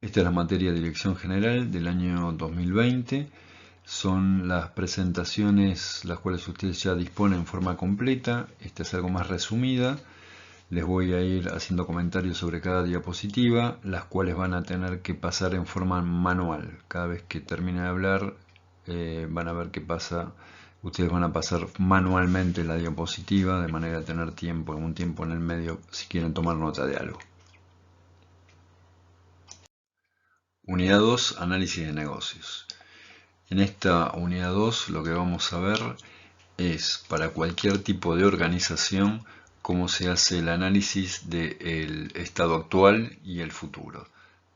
Esta es la materia de Dirección General del año 2020. Son las presentaciones las cuales ustedes ya disponen en forma completa. Esta es algo más resumida. Les voy a ir haciendo comentarios sobre cada diapositiva, las cuales van a tener que pasar en forma manual. Cada vez que termine de hablar, van a ver qué pasa. Ustedes van a pasar manualmente la diapositiva de manera a tener un tiempo en el medio si quieren tomar nota de algo. Unidad 2, análisis de negocios. En esta unidad 2 lo que vamos a ver es para cualquier tipo de organización cómo se hace el análisis del estado actual y el futuro.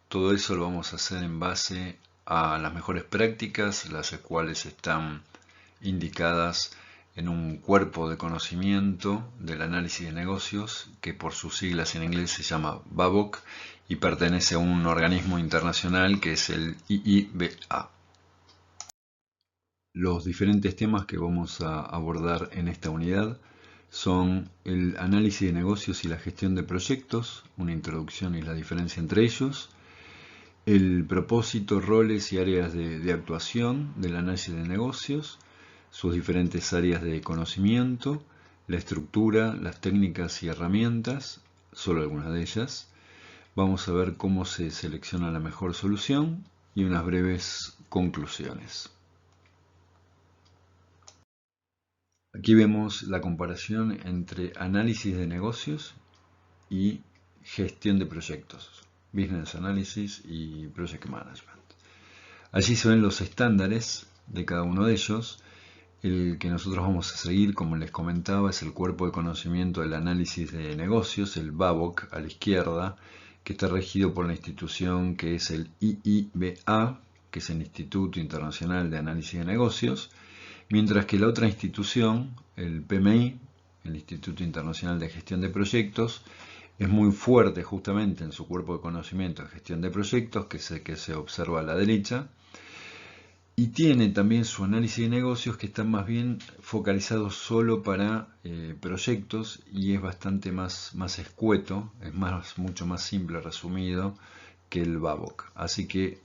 Todo eso lo vamos a hacer en base a las mejores prácticas, las cuales están indicadas en un cuerpo de conocimiento del análisis de negocios que por sus siglas en inglés se llama BABOC y pertenece a un organismo internacional que es el IIBA. Los diferentes temas que vamos a abordar en esta unidad son el análisis de negocios y la gestión de proyectos, una introducción y la diferencia entre ellos, el propósito, roles y áreas de actuación del análisis de negocios, sus diferentes áreas de conocimiento, la estructura, las técnicas y herramientas, solo algunas de ellas. Vamos a ver cómo se selecciona la mejor solución y unas breves conclusiones. Aquí vemos la comparación entre análisis de negocios y gestión de proyectos, Business Analysis y Project Management. Allí se ven los estándares de cada uno de ellos. El que nosotros vamos a seguir, como les comentaba, es el cuerpo de conocimiento del análisis de negocios, el BABOC a la izquierda, que está regido por la institución que es el IIBA, que es el Instituto Internacional de Análisis de Negocios, mientras que la otra institución, el PMI, el Instituto Internacional de Gestión de Proyectos, es muy fuerte justamente en su cuerpo de conocimiento de gestión de proyectos, que es el que se observa a la derecha, y tiene también su análisis de negocios que está más bien focalizado solo para proyectos y es bastante más escueto, es mucho más simple, resumido que el BABOC. Así que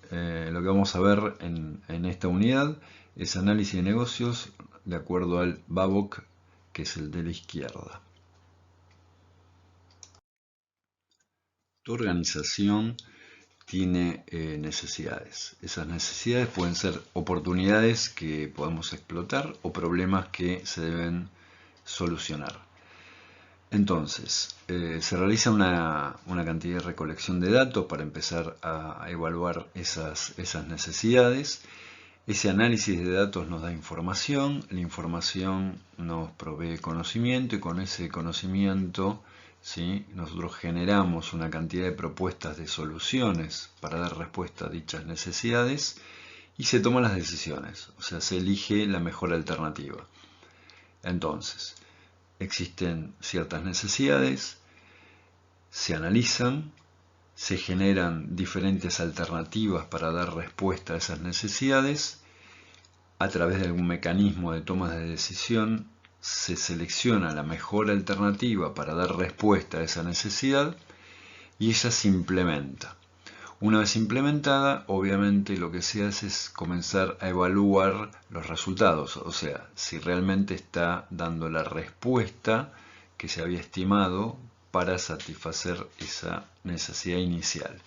lo que vamos a ver en esta unidad es análisis de negocios de acuerdo al BABOC, que es el de la izquierda. Tu organización tiene necesidades. Esas necesidades pueden ser oportunidades que podemos explotar o problemas que se deben solucionar. Entonces, se realiza una cantidad de recolección de datos para empezar a evaluar esas necesidades. Ese análisis de datos nos da información, la información nos provee conocimiento y con ese conocimiento, ¿sí?, nosotros generamos una cantidad de propuestas de soluciones para dar respuesta a dichas necesidades y se toman las decisiones, o sea, se elige la mejor alternativa. Entonces, existen ciertas necesidades, se analizan, se generan diferentes alternativas para dar respuesta a esas necesidades. A través de algún mecanismo de toma de decisión se selecciona la mejor alternativa para dar respuesta a esa necesidad y ella se implementa. Una vez implementada, obviamente lo que se hace es comenzar a evaluar los resultados, o sea, si realmente está dando la respuesta que se había estimado para satisfacer esa necesidad inicial.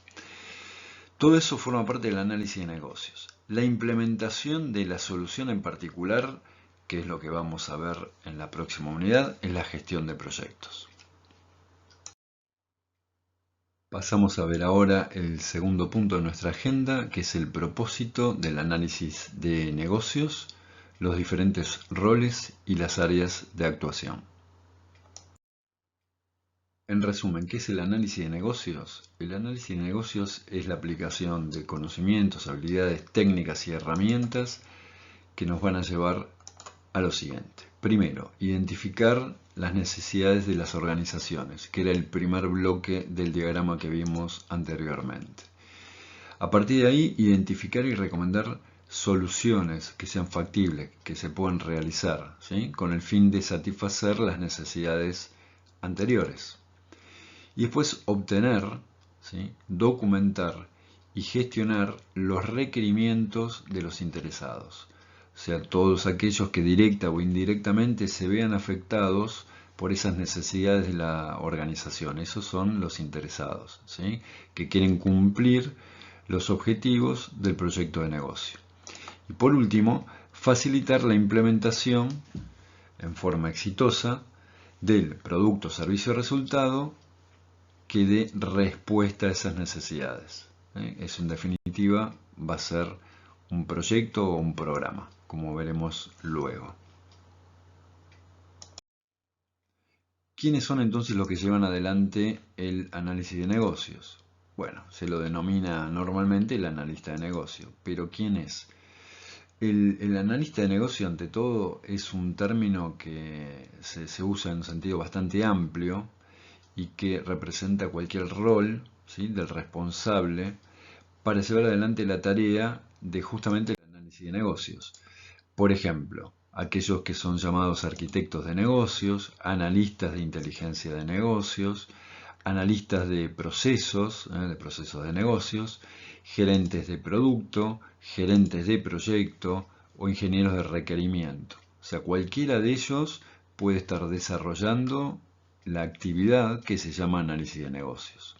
Todo eso forma parte del análisis de negocios. La implementación de la solución en particular, que es lo que vamos a ver en la próxima unidad, es la gestión de proyectos. Pasamos a ver ahora el segundo punto de nuestra agenda, que es el propósito del análisis de negocios, los diferentes roles y las áreas de actuación. En resumen, ¿qué es el análisis de negocios? El análisis de negocios es la aplicación de conocimientos, habilidades, técnicas y herramientas que nos van a llevar a lo siguiente. Primero, identificar las necesidades de las organizaciones, que era el primer bloque del diagrama que vimos anteriormente. A partir de ahí, identificar y recomendar soluciones que sean factibles, que se puedan realizar, ¿sí?, con el fin de satisfacer las necesidades anteriores. Y después obtener, ¿sí?, documentar y gestionar los requerimientos de los interesados. O sea, todos aquellos que directa o indirectamente se vean afectados por esas necesidades de la organización. Esos son los interesados, ¿sí? Que quieren cumplir los objetivos del proyecto de negocio. Y por último, facilitar la implementación en forma exitosa del producto, servicio o resultado que dé respuesta a esas necesidades. Eso en definitiva va a ser un proyecto o un programa, como veremos luego. ¿Quiénes son entonces los que llevan adelante el análisis de negocios? Bueno, se lo denomina normalmente el analista de negocio, pero ¿quién es? El analista de negocio, ante todo, es un término que se usa en un sentido bastante amplio y que representa cualquier rol, ¿sí?, del responsable para llevar adelante la tarea de justamente el análisis de negocios. Por ejemplo, aquellos que son llamados arquitectos de negocios, analistas de inteligencia de negocios, analistas de procesos de negocios, gerentes de producto, gerentes de proyecto o ingenieros de requerimiento. O sea, cualquiera de ellos puede estar desarrollando la actividad que se llama análisis de negocios.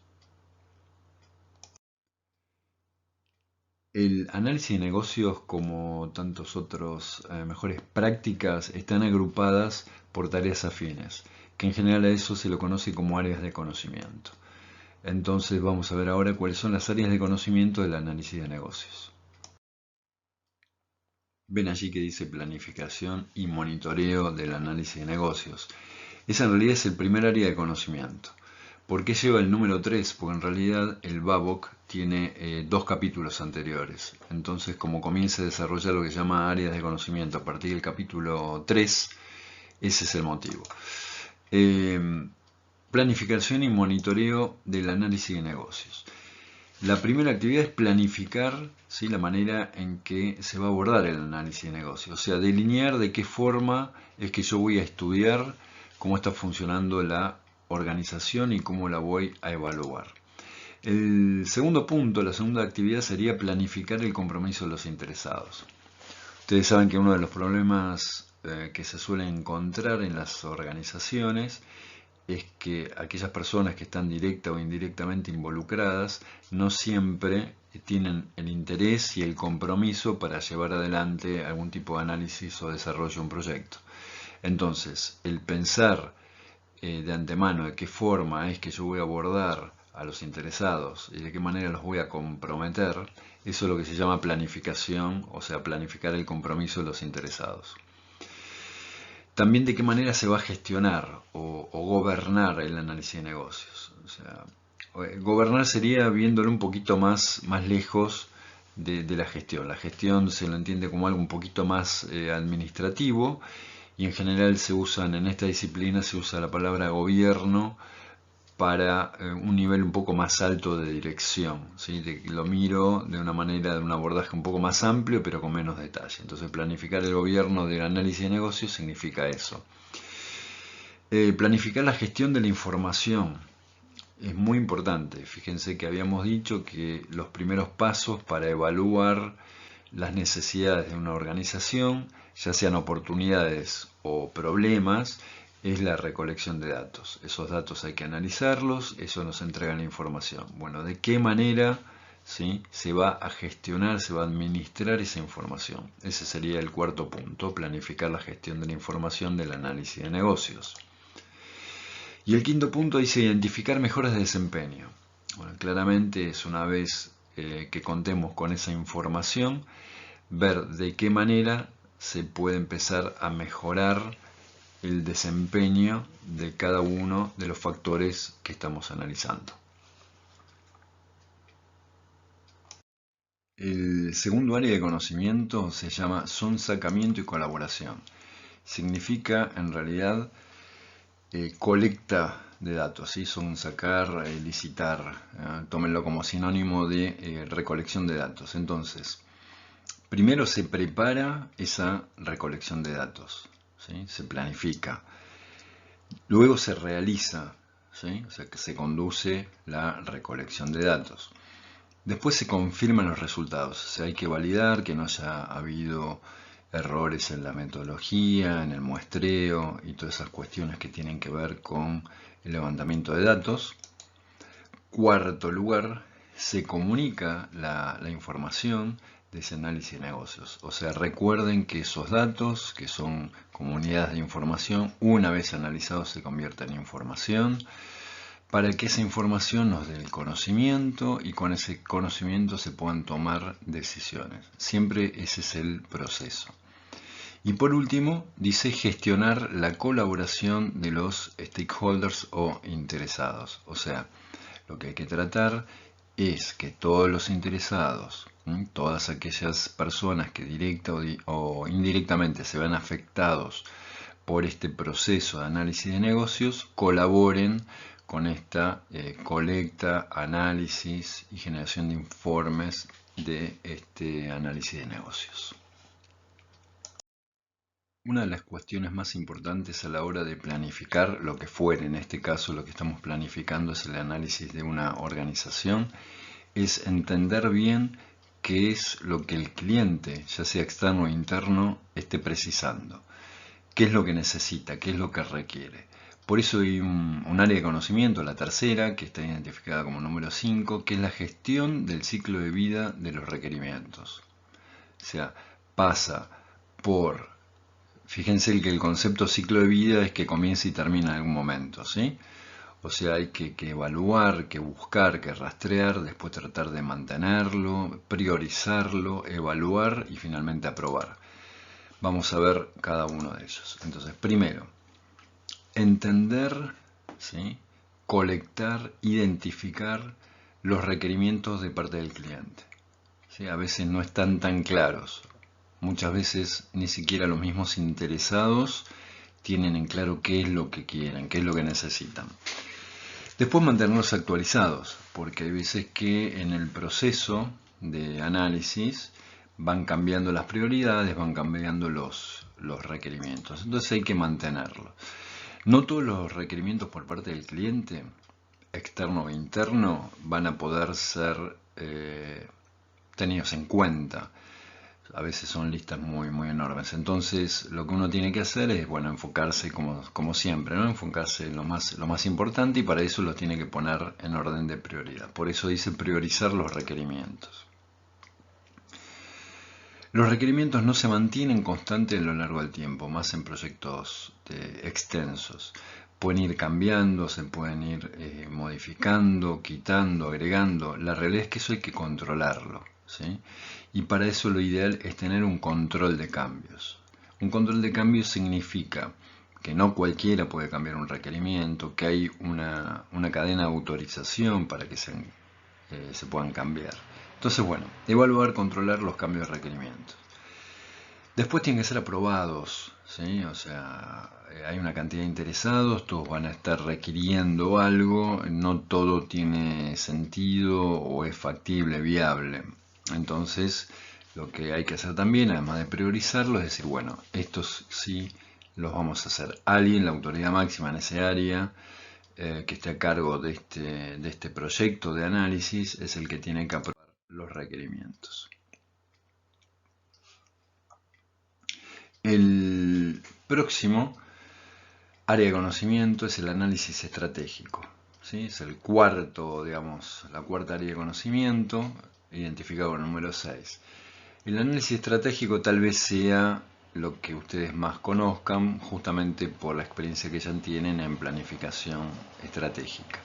El análisis de negocios, como tantos otros mejores prácticas, están agrupadas por tareas afines, que en general a eso se lo conoce como áreas de conocimiento. Entonces vamos a ver ahora cuáles son las áreas de conocimiento del análisis de negocios. Ven allí que dice planificación y monitoreo del análisis de negocios. Esa en realidad es el primer área de conocimiento. ¿Por qué lleva el número 3? Porque en realidad el BABOC tiene 2 capítulos anteriores. Entonces, como comienza a desarrollar lo que se llama áreas de conocimiento a partir del capítulo 3, ese es el motivo. Planificación y monitoreo del análisis de negocios. La primera actividad es planificar, ¿sí?, la manera en que se va a abordar el análisis de negocios. O sea, delinear de qué forma es que yo voy a estudiar cómo está funcionando la organización y cómo la voy a evaluar. El segundo punto, la segunda actividad sería planificar el compromiso de los interesados. Ustedes saben que uno de los problemas que se suelen encontrar en las organizaciones es que aquellas personas que están directa o indirectamente involucradas no siempre tienen el interés y el compromiso para llevar adelante algún tipo de análisis o desarrollo de un proyecto. Entonces, el pensar de antemano de qué forma es que yo voy a abordar a los interesados y de qué manera los voy a comprometer, eso es lo que se llama planificación, o sea, planificar el compromiso de los interesados. También de qué manera se va a gestionar o gobernar el análisis de negocios. O sea, gobernar sería viéndolo un poquito más lejos de la gestión. La gestión se lo entiende como algo un poquito más administrativo, y en general se usan, en esta disciplina se usa la palabra gobierno para un nivel un poco más alto de dirección, ¿sí? Lo miro de una manera, de un abordaje un poco más amplio, pero con menos detalle. Entonces, planificar el gobierno del análisis de negocios significa eso. Planificar la gestión de la información es muy importante. Fíjense que habíamos dicho que los primeros pasos para evaluar las necesidades de una organización, ya sean oportunidades o problemas, es la recolección de datos. Esos datos hay que analizarlos, eso nos entrega la información. Bueno, ¿de qué manera, ¿sí?, se va a gestionar, se va a administrar esa información? Ese sería el cuarto punto, planificar la gestión de la información del análisis de negocios. Y el quinto punto dice identificar mejoras de desempeño. Bueno, claramente es una vez que contemos con esa información, ver de qué manera se puede empezar a mejorar el desempeño de cada uno de los factores que estamos analizando. El segundo área de conocimiento se llama sonsacamiento y colaboración. Significa en realidad colecta de datos, ¿sí? Sonsacar, licitar, tómenlo como sinónimo de recolección de datos. Entonces, primero se prepara esa recolección de datos, ¿sí? Se planifica. Luego se realiza, ¿sí? O sea que se conduce la recolección de datos. Después se confirman los resultados, o sea, hay que validar que no haya habido errores en la metodología, en el muestreo y todas esas cuestiones que tienen que ver con el levantamiento de datos. Cuarto lugar, se comunica la información de ese análisis de negocios. O sea, recuerden que esos datos, que son comunidades de información, una vez analizados se convierten en información, para que esa información nos dé el conocimiento y con ese conocimiento se puedan tomar decisiones. Siempre ese es el proceso. Y por último, dice gestionar la colaboración de los stakeholders o interesados. O sea, lo que hay que tratar es que todos los interesados, todas aquellas personas que directa o indirectamente se ven afectados por este proceso de análisis de negocios, colaboren con esta colecta, análisis y generación de informes de este análisis de negocios. Una de las cuestiones más importantes a la hora de planificar lo que fuere, en este caso lo que estamos planificando es el análisis de una organización, es entender bien qué es lo que el cliente, ya sea externo o interno, esté precisando, qué es lo que necesita, qué es lo que requiere. Por eso hay un área de conocimiento, la tercera, que está identificada como número 5, que es la gestión del ciclo de vida de los requerimientos. O sea, pasa por... Fíjense que el concepto ciclo de vida es que comienza y termina en algún momento, ¿sí? O sea, hay que evaluar, que buscar, que rastrear, después tratar de mantenerlo, priorizarlo, evaluar y finalmente aprobar. Vamos a ver cada uno de ellos. Entonces, primero, entender, ¿sí? Colectar, identificar los requerimientos de parte del cliente. ¿Sí? A veces no están tan claros. Muchas veces ni siquiera los mismos interesados tienen en claro qué es lo que quieren, qué es lo que necesitan. Después mantenerlos actualizados, porque hay veces que en el proceso de análisis van cambiando las prioridades, van cambiando los requerimientos. Entonces hay que mantenerlo. No todos los requerimientos por parte del cliente, externo o interno, van a poder ser tenidos en cuenta. A veces son listas muy enormes. Entonces lo que uno tiene que hacer es, bueno, enfocarse como siempre, ¿no? Enfocarse en lo más importante y para eso lo tiene que poner en orden de prioridad. Por eso dice priorizar los requerimientos. Los requerimientos no se mantienen constantes a lo largo del tiempo, más en proyectos extensos. Pueden ir cambiando, se pueden ir modificando, quitando, agregando. La realidad es que eso hay que controlarlo, ¿sí? Y para eso lo ideal es tener un control de cambios. Un control de cambios significa que no cualquiera puede cambiar un requerimiento, que hay una cadena de autorización para que se puedan cambiar. Entonces, bueno, evaluar, controlar los cambios de requerimientos. Después tienen que ser aprobados, ¿sí? O sea, hay una cantidad de interesados, todos van a estar requiriendo algo, no todo tiene sentido o es factible, viable. Entonces, lo que hay que hacer también, además de priorizarlo, es decir, bueno, estos sí los vamos a hacer. Alguien, la autoridad máxima en ese área, que esté a cargo de este proyecto de análisis, es el que tiene que aprobar los requerimientos. El próximo área de conocimiento es el análisis estratégico, ¿sí? Es el cuarto, digamos, la cuarta área de conocimiento, identificado con el número 6. El análisis estratégico tal vez sea lo que ustedes más conozcan, justamente por la experiencia que ya tienen en planificación estratégica.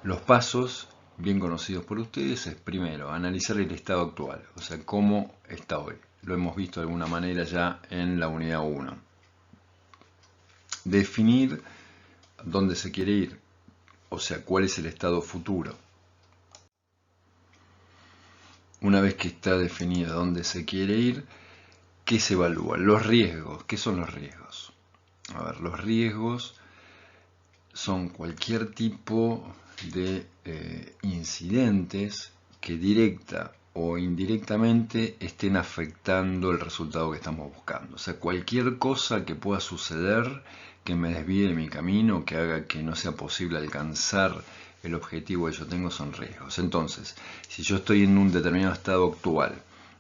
Los pasos bien conocidos por ustedes es, primero, analizar el estado actual, o sea, cómo está hoy. Lo hemos visto de alguna manera ya en la unidad 1. Definir dónde se quiere ir, o sea, cuál es el estado futuro. Una vez que está definido dónde se quiere ir, ¿qué se evalúa? Los riesgos. ¿Qué son los riesgos? A ver, los riesgos son cualquier tipo de incidentes que directa o indirectamente estén afectando el resultado que estamos buscando. O sea, cualquier cosa que pueda suceder que me desvíe de mi camino, que haga que no sea posible alcanzar el objetivo que yo tengo son riesgos. Entonces, si yo estoy en un determinado estado actual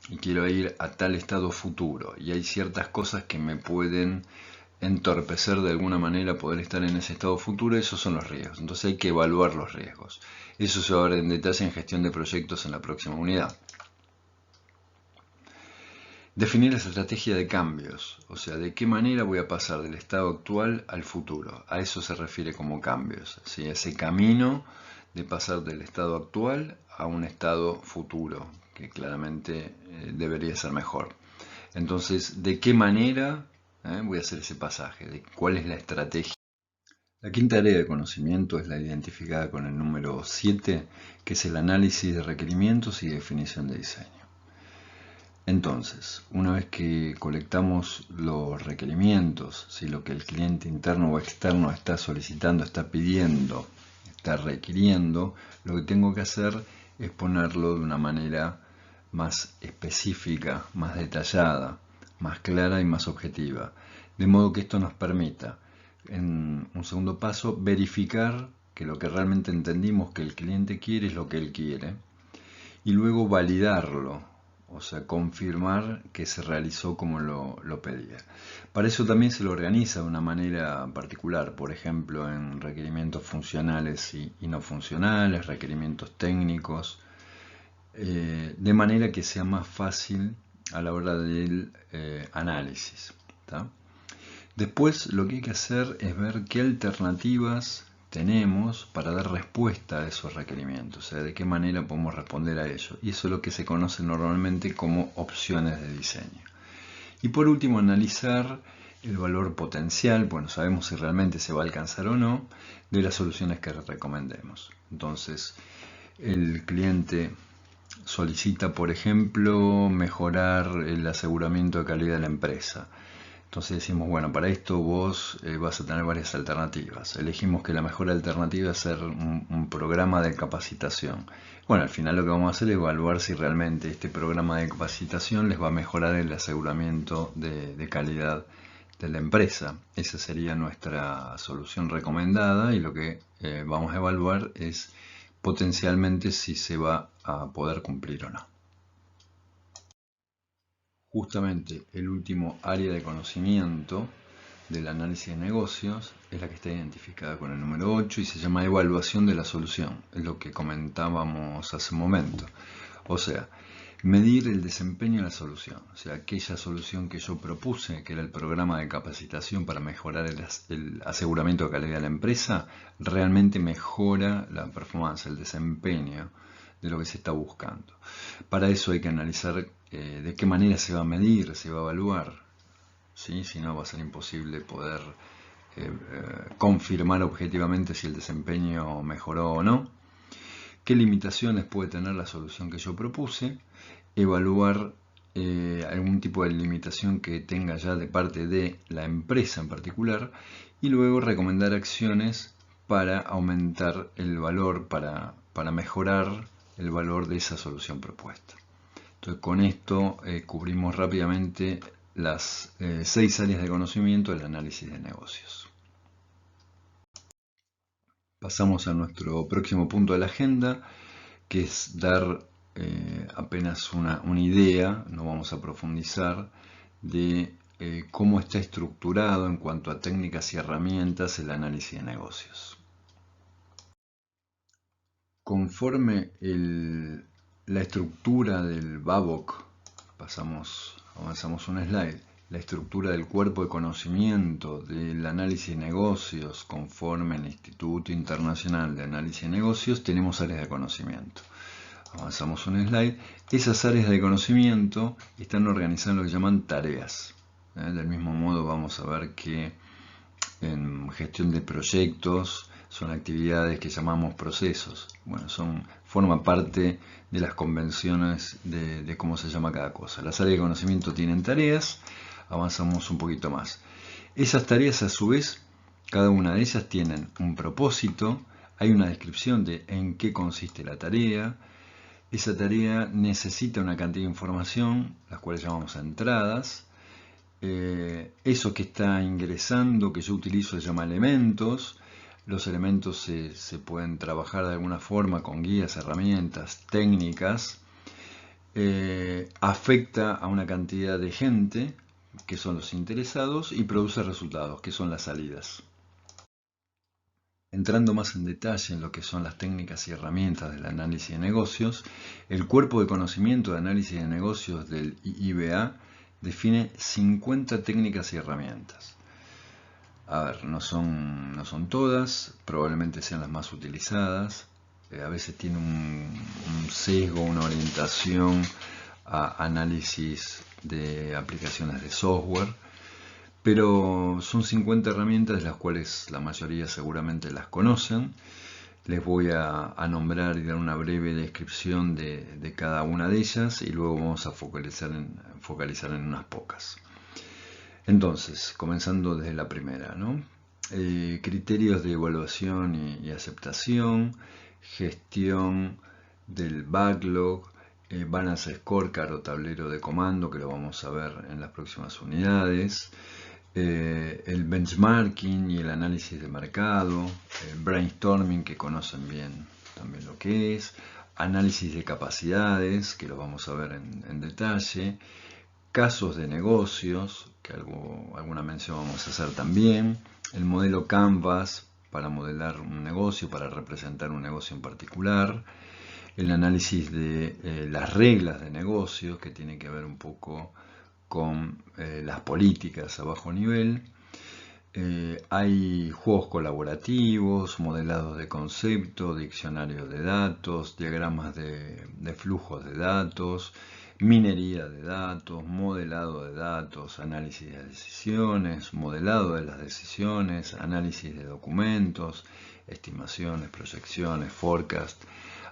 y quiero ir a tal estado futuro y hay ciertas cosas que me pueden entorpecer de alguna manera poder estar en ese estado futuro, esos son los riesgos. Entonces hay que evaluar los riesgos. Eso se va a ver en detalle en gestión de proyectos en la próxima unidad. Definir la estrategia de cambios, o sea, de qué manera voy a pasar del estado actual al futuro. A eso se refiere como cambios, ¿sí? Ese camino de pasar del estado actual a un estado futuro, que claramente debería ser mejor. Entonces, ¿de qué manera voy a hacer ese pasaje? ¿De cuál es la estrategia? La quinta área de conocimiento es la identificada con el número 7, que es el análisis de requerimientos y definición de diseño. Entonces, una vez que colectamos los requerimientos, si lo que el cliente interno o externo está solicitando, está pidiendo, está requiriendo, lo que tengo que hacer es ponerlo de una manera más específica, más detallada, más clara y más objetiva. De modo que esto nos permita, en un segundo paso, verificar que lo que realmente entendimos que el cliente quiere es lo que él quiere, y luego validarlo. O sea, confirmar que se realizó como lo pedía. Para eso también se lo organiza de una manera particular, por ejemplo, en requerimientos funcionales y no funcionales, requerimientos técnicos, de manera que sea más fácil a la hora del análisis, ¿tá? Después lo que hay que hacer es ver qué alternativas tenemos para dar respuesta a esos requerimientos, o sea, de qué manera podemos responder a ellos. Y eso es lo que se conoce normalmente como opciones de diseño. Y por último, analizar el valor potencial, bueno, sabemos si realmente se va a alcanzar o no, de las soluciones que recomendemos. Entonces, el cliente solicita, por ejemplo, mejorar el aseguramiento de calidad de la empresa. Entonces decimos, bueno, para esto vos vas a tener varias alternativas. Elegimos que la mejor alternativa es hacer un programa de capacitación. Bueno, al final lo que vamos a hacer es evaluar si realmente este programa de capacitación les va a mejorar el aseguramiento de calidad de la empresa. Esa sería nuestra solución recomendada y lo que vamos a evaluar es potencialmente si se va a poder cumplir o no. Justamente el último área de conocimiento del análisis de negocios es la que está identificada con el número 8 y se llama evaluación de la solución, es lo que comentábamos hace un momento. O sea, medir el desempeño de la solución, o sea, aquella solución que yo propuse, que era el programa de capacitación para mejorar el aseguramiento de calidad de la empresa, realmente mejora la performance, el desempeño de lo que se está buscando. Para eso hay que analizar de qué manera se va a medir, se va a evaluar, ¿sí? Si no va a ser imposible poder confirmar objetivamente si el desempeño mejoró o no, qué limitaciones puede tener la solución que yo propuse, evaluar algún tipo de limitación que tenga ya de parte de la empresa en particular y luego recomendar acciones para aumentar el valor, para mejorar el valor de esa solución propuesta. Entonces con esto cubrimos rápidamente las 6 áreas de conocimiento del análisis de negocios. Pasamos a nuestro próximo punto de la agenda, que es dar apenas una idea, no vamos a profundizar, de cómo está estructurado en cuanto a técnicas y herramientas el análisis de negocios. Conforme la estructura del BABOK, avanzamos un slide, la estructura del cuerpo de conocimiento del análisis de negocios conforme el Instituto Internacional de Análisis de Negocios, tenemos áreas de conocimiento. Avanzamos un slide. Esas áreas de conocimiento están organizadas en lo que llaman tareas. Del mismo modo vamos a ver que en gestión de proyectos son actividades que llamamos procesos. Bueno, forman parte de las convenciones de cómo se llama cada cosa. Las áreas de conocimiento tienen tareas. Avanzamos un poquito más. Esas tareas a su vez, cada una de ellas tienen un propósito. Hay una descripción de en qué consiste la tarea. Esa tarea necesita una cantidad de información, las cuales llamamos entradas. Eso que está ingresando, que yo utilizo, se llama elementos. Los elementos se pueden trabajar de alguna forma con guías, herramientas, técnicas. Afecta a una cantidad de gente, que son los interesados, y produce resultados, que son las salidas. Entrando más en detalle en lo que son las técnicas y herramientas del análisis de negocios, el cuerpo de conocimiento de análisis de negocios del IIBA define 50 técnicas y herramientas. A ver, no son todas, probablemente sean las más utilizadas. A veces tiene un sesgo, una orientación a análisis de aplicaciones de software. Pero son 50 herramientas de las cuales la mayoría seguramente las conocen. Les voy a nombrar y dar una breve descripción de cada una de ellas y luego vamos a focalizar en unas pocas. Entonces, comenzando desde la primera, ¿no? Criterios de evaluación y aceptación, gestión del backlog, balance scorecard o tablero de comando, que lo vamos a ver en las próximas unidades, el benchmarking y el análisis de mercado, el brainstorming, que conocen bien también lo que es, análisis de capacidades, que lo vamos a ver en detalle, casos de negocios, que alguna mención vamos a hacer también, el modelo Canvas para modelar un negocio, para representar un negocio en particular, el análisis de las reglas de negocio, que tiene que ver un poco con las políticas a bajo nivel. Hay juegos colaborativos, modelados de concepto, diccionarios de datos, diagramas de flujos de datos, minería de datos, modelado de datos, análisis de decisiones, modelado de las decisiones, análisis de documentos, estimaciones, proyecciones, forecast,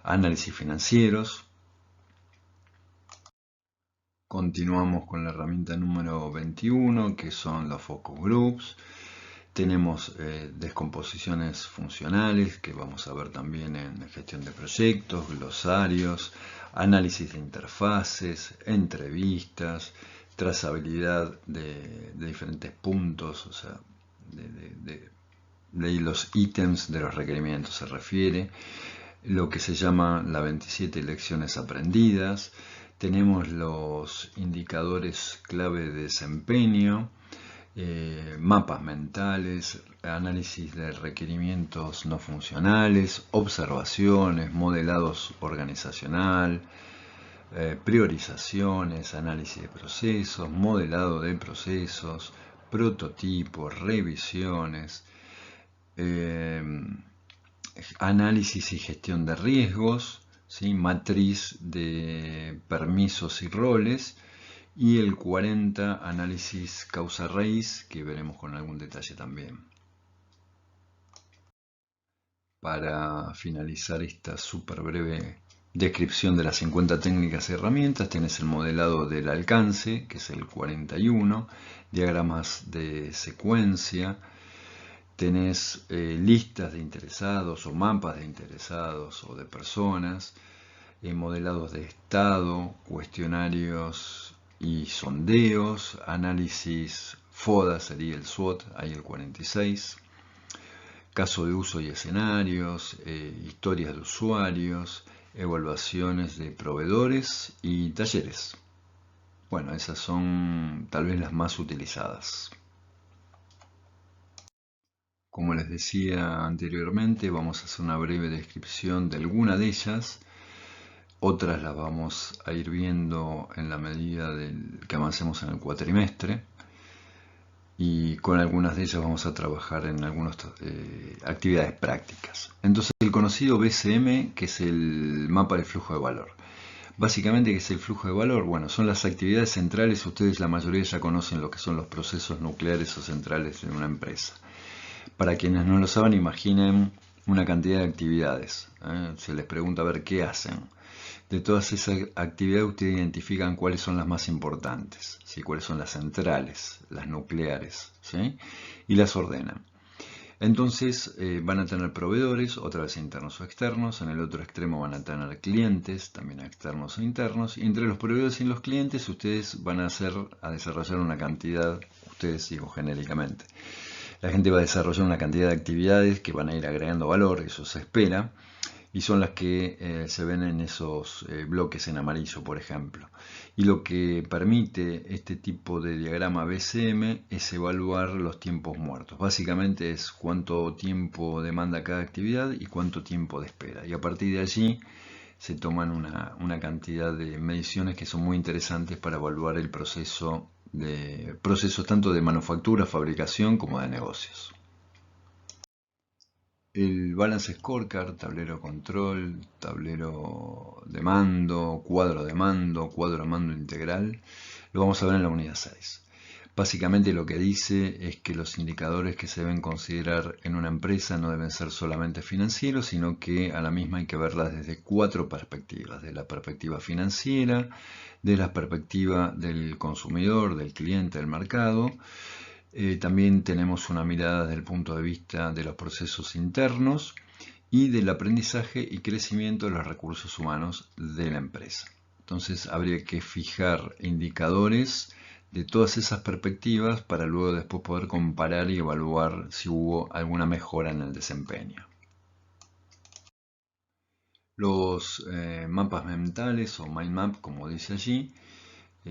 análisis financieros. Continuamos con la herramienta número 21, que son los focus groups. Tenemos descomposiciones funcionales, que vamos a ver también en gestión de proyectos, glosarios, análisis de interfaces, entrevistas, trazabilidad de diferentes puntos, o sea, de los ítems de los requerimientos se refiere, lo que se llama la 27 lecciones aprendidas. Tenemos los indicadores clave de desempeño, mapas mentales, análisis de requerimientos no funcionales, observaciones, modelados organizacional, priorizaciones, análisis de procesos, modelado de procesos, prototipos, revisiones, análisis y gestión de riesgos, ¿sí? Matriz de permisos y roles, y el 40 análisis causa-raíz, que veremos con algún detalle también. Para finalizar esta súper breve descripción de las 50 técnicas y herramientas, tenés el modelado del alcance, que es el 41, diagramas de secuencia, tenés listas de interesados o mapas de interesados o de personas, modelados de estado, cuestionarios y sondeos, análisis FODA sería el SWOT, ahí el 46, caso de uso y escenarios, historias de usuarios, evaluaciones de proveedores y talleres. Bueno, esas son tal vez las más utilizadas. Como les decía anteriormente, vamos a hacer una breve descripción de alguna de ellas. Otras las vamos a ir viendo en la medida que avancemos en el cuatrimestre. Y con algunas de ellas vamos a trabajar en algunas actividades prácticas. Entonces, el conocido BCM, que es el mapa del flujo de valor. Básicamente, ¿qué es el flujo de valor? Bueno, son las actividades centrales. Ustedes, la mayoría, ya conocen lo que son los procesos nucleares o centrales de una empresa. Para quienes no lo saben, imaginen una cantidad de actividades. Se les pregunta a ver qué hacen. De todas esas actividades ustedes identifican cuáles son las más importantes, ¿sí? Cuáles son las centrales, las nucleares, ¿sí? Y las ordenan. Entonces van a tener proveedores, otra vez internos o externos. En el otro extremo van a tener clientes, también externos o internos. Y entre los proveedores y los clientes ustedes van a desarrollar una cantidad, ustedes digo genéricamente, La gente va a desarrollar una cantidad de actividades que van a ir agregando valor, eso se espera, y son las que se ven en esos bloques en amarillo, por ejemplo. Y lo que permite este tipo de diagrama BCM es evaluar los tiempos muertos. Básicamente es cuánto tiempo demanda cada actividad y cuánto tiempo de espera. Y a partir de allí se toman una cantidad de mediciones que son muy interesantes para evaluar el procesos tanto de manufactura, fabricación como de negocios. El Balance Scorecard, tablero control, tablero de mando, cuadro de mando integral, lo vamos a ver en la unidad 6. Básicamente lo que dice es que los indicadores que se deben considerar en una empresa no deben ser solamente financieros, sino que a la misma hay que verlas desde 4 perspectivas: de la perspectiva financiera, de la perspectiva del consumidor, del cliente, del mercado. También tenemos una mirada desde el punto de vista de los procesos internos y del aprendizaje y crecimiento de los recursos humanos de la empresa. Entonces habría que fijar indicadores de todas esas perspectivas para luego después poder comparar y evaluar si hubo alguna mejora en el desempeño. Los mapas mentales o mind map, como dice allí,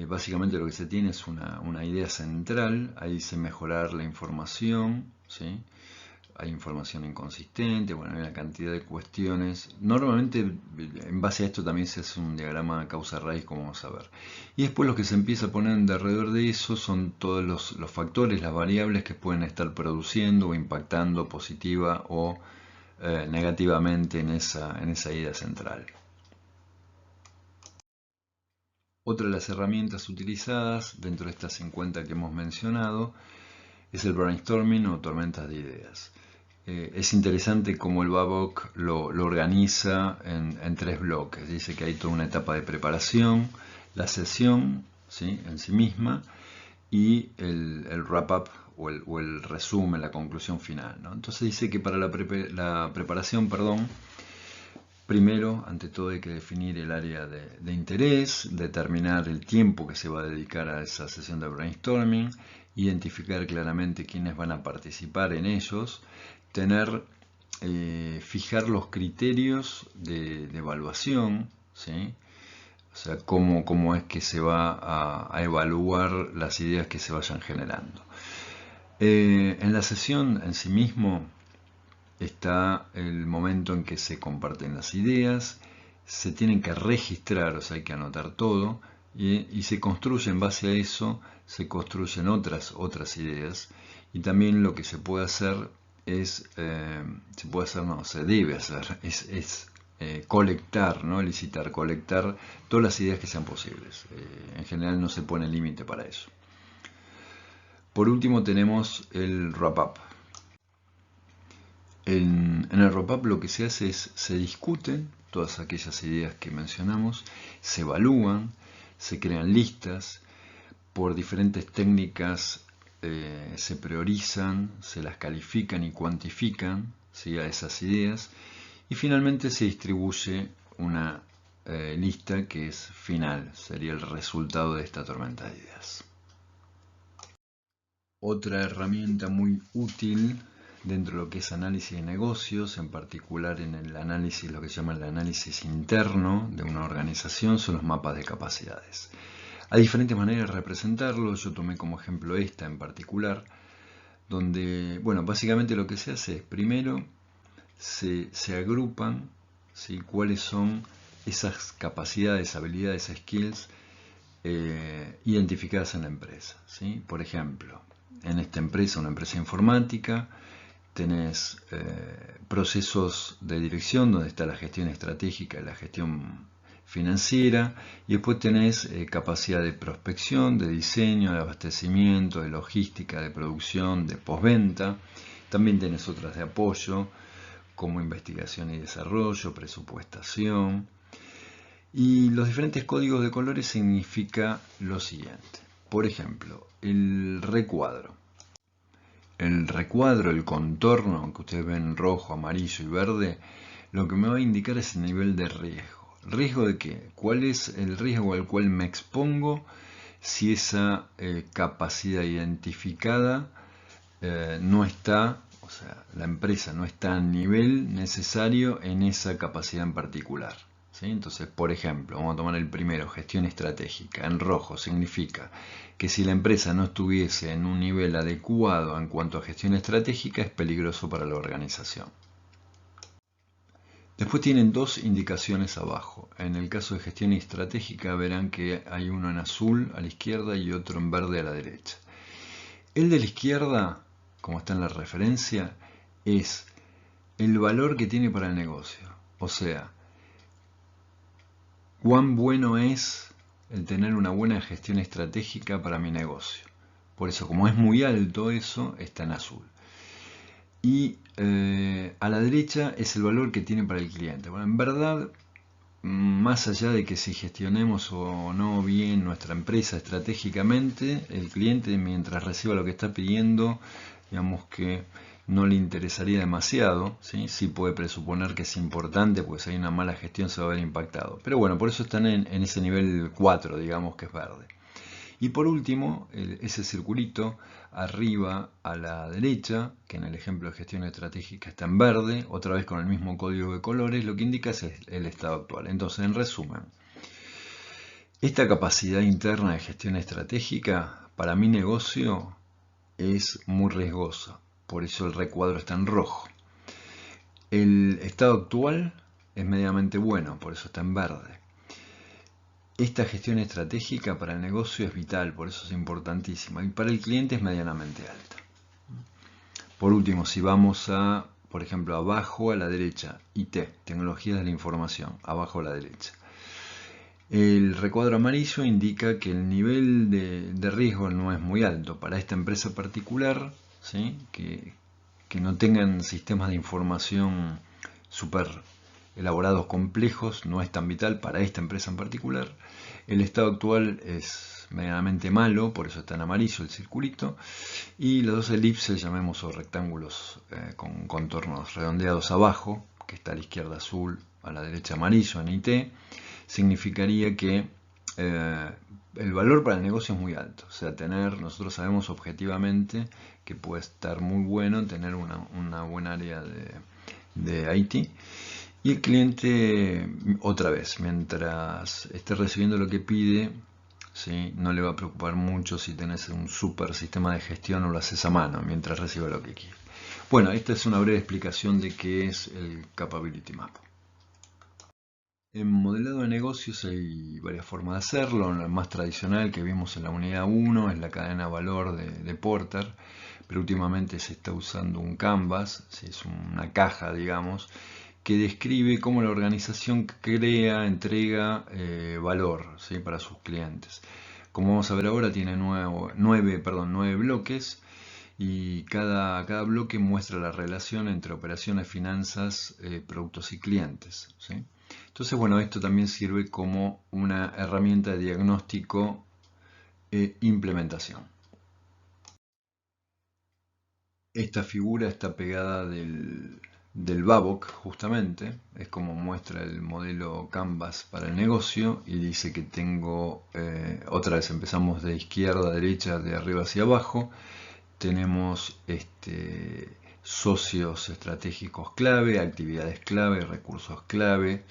básicamente lo que se tiene es una idea central. Ahí dice mejorar la información, ¿sí? Hay información inconsistente, bueno, hay una cantidad de cuestiones. Normalmente en base a esto también se hace un diagrama causa-raíz, como vamos a ver. Y después lo que se empieza a poner de alrededor de eso son todos los factores, las variables que pueden estar produciendo o impactando positiva o negativamente en esa idea central. Otra de las herramientas utilizadas dentro de estas 50 que hemos mencionado es el brainstorming o tormentas de ideas. Es interesante cómo el Babok lo organiza en 3 bloques. Dice que hay toda una etapa de preparación, la sesión, ¿sí?, en sí misma, y el wrap-up o el resumen, la conclusión final, ¿no? Entonces dice que para la preparación, primero, ante todo, hay que definir el área de interés, determinar el tiempo que se va a dedicar a esa sesión de brainstorming, identificar claramente quiénes van a participar en ellos, fijar los criterios de evaluación, ¿sí? O sea, cómo es que se va a evaluar las ideas que se vayan generando. En la sesión en sí mismo está el momento en que se comparten las ideas, se tienen que registrar, o sea, hay que anotar todo, y se construye en base a eso, se construyen otras ideas, y también lo que se puede hacer se debe hacer, colectar, no licitar, colectar todas las ideas que sean posibles. En general no se pone límite para eso. Por último tenemos el wrap-up. En el wrap-up lo que se hace es, se discuten todas aquellas ideas que mencionamos, se evalúan, se crean listas, por diferentes técnicas se priorizan, se las califican y cuantifican, ¿sí?, a esas ideas, y finalmente se distribuye una lista que es final, sería el resultado de esta tormenta de ideas. Otra herramienta muy útil dentro de lo que es análisis de negocios, en particular en el análisis, lo que se llama el análisis interno de una organización, son los mapas de capacidades. Hay diferentes maneras de representarlo. Yo tomé como ejemplo esta en particular, donde, bueno, básicamente lo que se hace es, primero, se agrupan, ¿sí?, cuáles son esas capacidades, habilidades, skills identificadas en la empresa, ¿sí? Por ejemplo, en esta empresa, una empresa informática, tenés procesos de dirección donde está la gestión estratégica y la gestión financiera, y después tenés capacidad de prospección, de diseño, de abastecimiento, de logística, de producción, de postventa. También tenés otras de apoyo como investigación y desarrollo, presupuestación. Y los diferentes códigos de colores significa lo siguiente. Por ejemplo, el recuadro. El recuadro, el contorno que ustedes ven rojo, amarillo y verde, lo que me va a indicar es el nivel de riesgo. ¿Riesgo de qué? ¿Cuál es el riesgo al cual me expongo si esa capacidad identificada no está, o sea, la empresa no está a nivel necesario en esa capacidad en particular. ¿Sí? Entonces, por ejemplo, vamos a tomar el primero, gestión estratégica. En rojo significa que si la empresa no estuviese en un nivel adecuado en cuanto a gestión estratégica, es peligroso para la organización. Después tienen dos indicaciones abajo. En el caso de gestión estratégica verán que hay uno en azul a la izquierda y otro en verde a la derecha. El de la izquierda, como está en la referencia, es el valor que tiene para el negocio. O sea, cuán bueno es el tener una buena gestión estratégica para mi negocio. Por eso, como es muy alto eso, está en azul. Y a la derecha es el valor que tiene para el cliente. Bueno, en verdad, más allá de que si gestionemos o no bien nuestra empresa estratégicamente, el cliente mientras reciba lo que está pidiendo, digamos que no le interesaría demasiado, ¿sí? Sí puede presuponer que es importante, porque si hay una mala gestión se va a ver impactado. Pero bueno, por eso están en ese nivel 4, digamos que es verde. Y por último, ese circulito arriba a la derecha, que en el ejemplo de gestión estratégica está en verde, otra vez con el mismo código de colores, lo que indica es el estado actual. Entonces, en resumen, esta capacidad interna de gestión estratégica para mi negocio es muy riesgosa, por eso el recuadro está en rojo. El estado actual es medianamente bueno, por eso está en verde. Esta gestión estratégica para el negocio es vital, por eso es importantísima, y para el cliente es medianamente alta. Por último, si vamos a, por ejemplo, abajo a la derecha, IT, tecnologías de la información, abajo a la derecha. El recuadro amarillo indica que el nivel de riesgo no es muy alto para esta empresa particular, ¿sí? que no tengan sistemas de información súper elaborados, complejos, no es tan vital para esta empresa en particular. El estado actual es medianamente malo, por eso está en amarillo el circulito. Y los dos elipses, llamemos o rectángulos con contornos redondeados abajo, que está a la izquierda azul, a la derecha amarillo en IT, significaría que el valor para el negocio es muy alto. O sea, nosotros sabemos objetivamente que puede estar muy bueno tener una buena área de IT. Y el cliente, otra vez, mientras esté recibiendo lo que pide, ¿sí? No le va a preocupar mucho si tenés un super sistema de gestión o lo haces a mano mientras reciba lo que quiere. Bueno, esta es una breve explicación de qué es el Capability Map. En modelado de negocios hay varias formas de hacerlo. La más tradicional que vimos en la unidad 1 es la cadena de valor de Porter, pero últimamente se está usando un Canvas, ¿sí? Es una caja, digamos, que describe cómo la organización crea, entrega valor, ¿sí? Para sus clientes. Como vamos a ver ahora, tiene 9 bloques y cada bloque muestra la relación entre operaciones, finanzas, productos y clientes, ¿sí? Entonces, bueno, esto también sirve como una herramienta de diagnóstico e implementación. Esta figura está pegada del Babok, justamente, es como muestra el modelo Canvas para el negocio y dice que tengo, otra vez empezamos de izquierda a derecha, de arriba hacia abajo, tenemos socios estratégicos clave, actividades clave, recursos clave,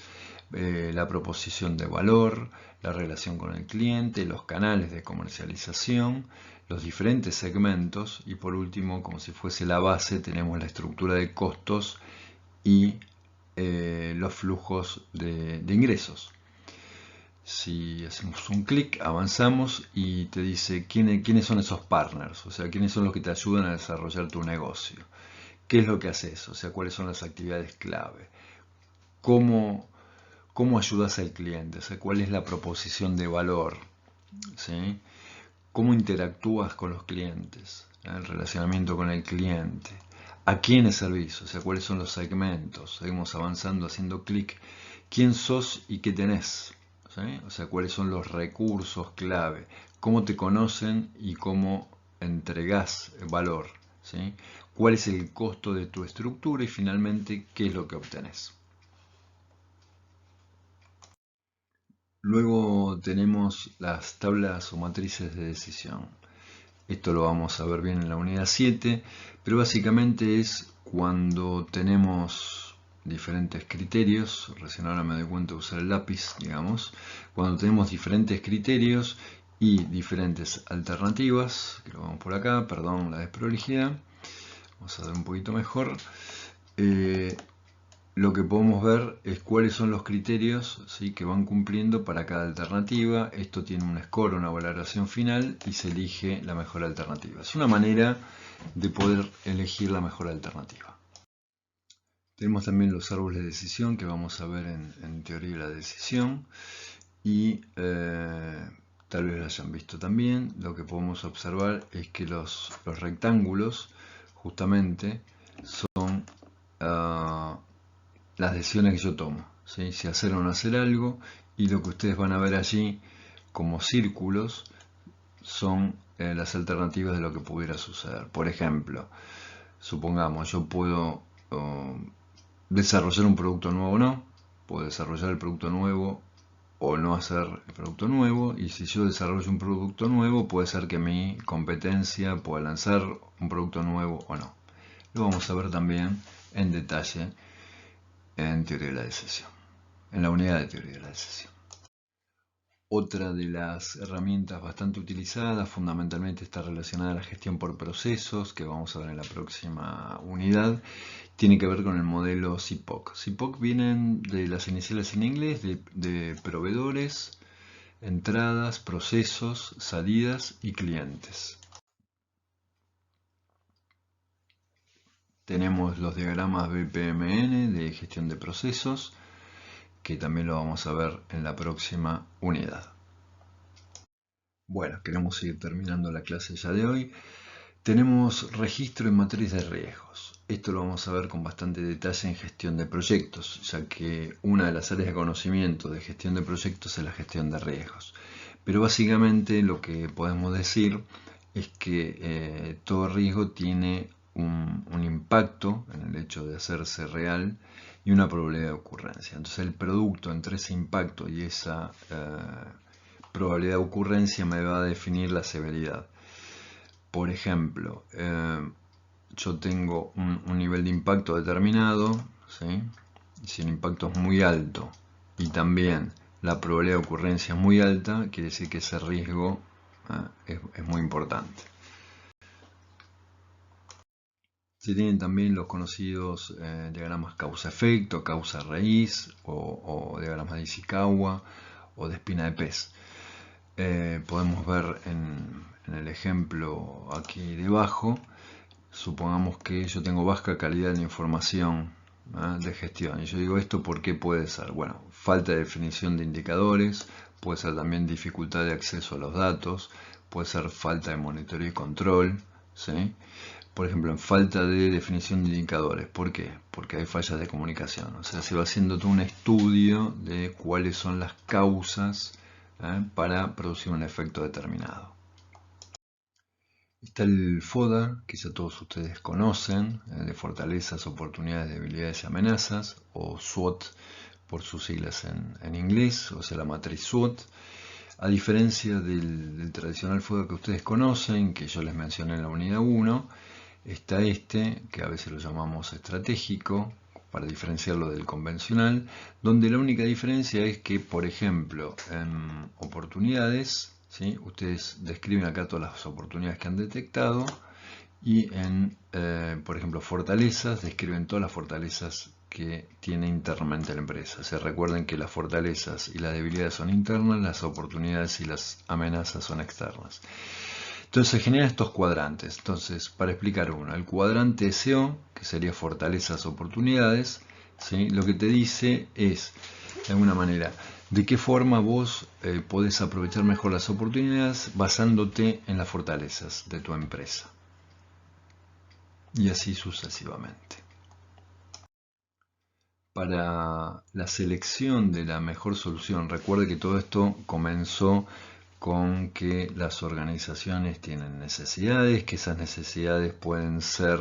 la proposición de valor, la relación con el cliente, los canales de comercialización, los diferentes segmentos y por último, como si fuese la base, tenemos la estructura de costos y los flujos de ingresos. Si hacemos un clic, avanzamos y te dice quiénes son esos partners, o sea, quiénes son los que te ayudan a desarrollar tu negocio. ¿Qué es lo que haces? O sea, cuáles son las actividades clave. ¿Cómo ayudas al cliente? O sea, ¿cuál es la proposición de valor? ¿Sí? ¿Cómo interactúas con los clientes? El relacionamiento con el cliente. ¿A quiénes servís? O sea, ¿cuáles son los segmentos? Seguimos avanzando haciendo clic. ¿Quién sos y qué tenés? ¿Sí? O sea, ¿cuáles son los recursos clave? ¿Cómo te conocen y cómo entregás valor? ¿Sí? ¿Cuál es el costo de tu estructura? Y finalmente, ¿qué es lo que obtenés? Luego tenemos las tablas o matrices de decisión. Esto lo vamos a ver bien en la unidad 7, pero básicamente es cuando tenemos diferentes criterios. Recién ahora me doy cuenta de usar el lápiz, digamos. Cuando tenemos diferentes criterios y diferentes alternativas, que lo vamos por acá, perdón la desprolijidad, vamos a ver un poquito mejor. Lo que podemos ver es cuáles son los criterios, ¿sí?, que van cumpliendo para cada alternativa. Esto tiene un score, una valoración final, y se elige la mejor alternativa. Es una manera de poder elegir la mejor alternativa. Tenemos también los árboles de decisión que vamos a ver en teoría de la decisión, y tal vez lo hayan visto también. Lo que podemos observar es que los rectángulos justamente son las decisiones que yo tomo, ¿sí? Si hacer o no hacer algo, y lo que ustedes van a ver allí como círculos son las alternativas de lo que pudiera suceder. Por ejemplo, supongamos, yo puedo desarrollar un producto nuevo o no, puedo desarrollar el producto nuevo o no hacer el producto nuevo, y si yo desarrollo un producto nuevo, puede ser que mi competencia pueda lanzar un producto nuevo o no. Lo vamos a ver también en detalle en teoría de la decisión, en la unidad de teoría de la decisión. Otra de las herramientas bastante utilizadas, fundamentalmente está relacionada a la gestión por procesos, que vamos a ver en la próxima unidad, tiene que ver con el modelo CIPOC. CIPOC vienen de las iniciales en inglés, de proveedores, entradas, procesos, salidas y clientes. Tenemos los diagramas BPMN de gestión de procesos, que también lo vamos a ver en la próxima unidad. Bueno, queremos ir terminando la clase ya de hoy. Tenemos registro en matriz de riesgos. Esto lo vamos a ver con bastante detalle en gestión de proyectos, ya que una de las áreas de conocimiento de gestión de proyectos es la gestión de riesgos. Pero básicamente lo que podemos decir es que todo riesgo tiene un impacto en el hecho de hacerse real y una probabilidad de ocurrencia. Entonces el producto entre ese impacto y esa probabilidad de ocurrencia me va a definir la severidad. Por ejemplo, yo tengo un nivel de impacto determinado, ¿sí? Si el impacto es muy alto y también la probabilidad de ocurrencia es muy alta, quiere decir que ese riesgo es muy importante. Se tienen también los conocidos diagramas causa-efecto, causa-raíz, o diagramas de Ishikawa o de espina de pez. Podemos ver en el ejemplo aquí debajo, supongamos que yo tengo baja calidad de información de gestión, y yo digo esto porque puede ser, bueno, falta de definición de indicadores, puede ser también dificultad de acceso a los datos, puede ser falta de monitoreo y control, ¿sí? Por ejemplo, en falta de definición de indicadores. ¿Por qué? Porque hay fallas de comunicación. O sea, se va haciendo todo un estudio de cuáles son las causas para producir un efecto determinado. Está el FODA, que ya todos ustedes conocen, de fortalezas, oportunidades, debilidades y amenazas, o SWOT por sus siglas en inglés, o sea, la matriz SWOT. A diferencia del tradicional FODA que ustedes conocen, que yo les mencioné en la unidad 1, está este, que a veces lo llamamos estratégico, para diferenciarlo del convencional, donde la única diferencia es que, por ejemplo, en oportunidades, ¿sí?, ustedes describen acá todas las oportunidades que han detectado, y en, por ejemplo, fortalezas, describen todas las fortalezas que tiene internamente la empresa. Se recuerden que las fortalezas y las debilidades son internas, las oportunidades y las amenazas son externas. Entonces se generan estos cuadrantes. Entonces, para explicar uno, el cuadrante SEO, que sería fortalezas, oportunidades, ¿sí?, lo que te dice es, de alguna manera, de qué forma vos podés aprovechar mejor las oportunidades basándote en las fortalezas de tu empresa. Y así sucesivamente. Para la selección de la mejor solución, recuerde que todo esto comenzó con que las organizaciones tienen necesidades, que esas necesidades pueden ser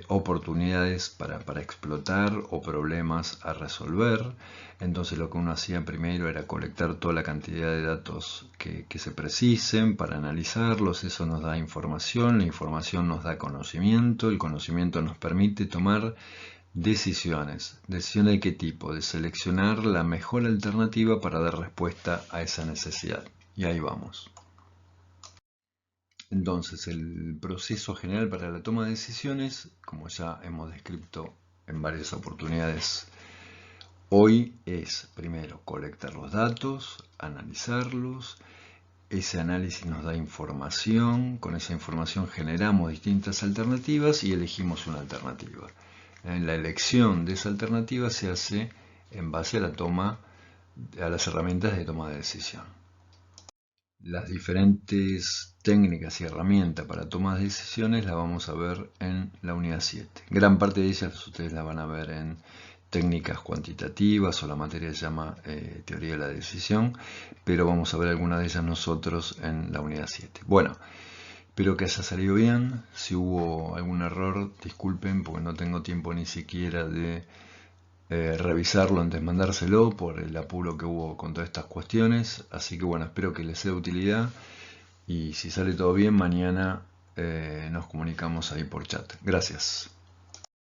oportunidades para explotar o problemas a resolver. Entonces lo que uno hacía primero era colectar toda la cantidad de datos que se precisen para analizarlos. Eso nos da información, la información nos da conocimiento, el conocimiento nos permite tomar decisiones. ¿Decisiones de qué tipo? De seleccionar la mejor alternativa para dar respuesta a esa necesidad. Y ahí vamos. Entonces, el proceso general para la toma de decisiones, como ya hemos descrito en varias oportunidades hoy, es primero colectar los datos, analizarlos. Ese análisis nos da información, con esa información generamos distintas alternativas y elegimos una alternativa. La elección de esa alternativa se hace en base a las herramientas de toma de decisión. Las diferentes técnicas y herramientas para toma de decisiones las vamos a ver en la unidad 7. Gran parte de ellas ustedes la van a ver en técnicas cuantitativas o la materia se llama teoría de la decisión, pero vamos a ver algunas de ellas nosotros en la unidad 7. Bueno, espero que haya salido bien. Si hubo algún error, disculpen porque no tengo tiempo ni siquiera de revisarlo antes de mandárselo por el apuro que hubo con todas estas cuestiones. Así que bueno, espero que les sea de utilidad y si sale todo bien, mañana nos comunicamos ahí por chat. Gracias.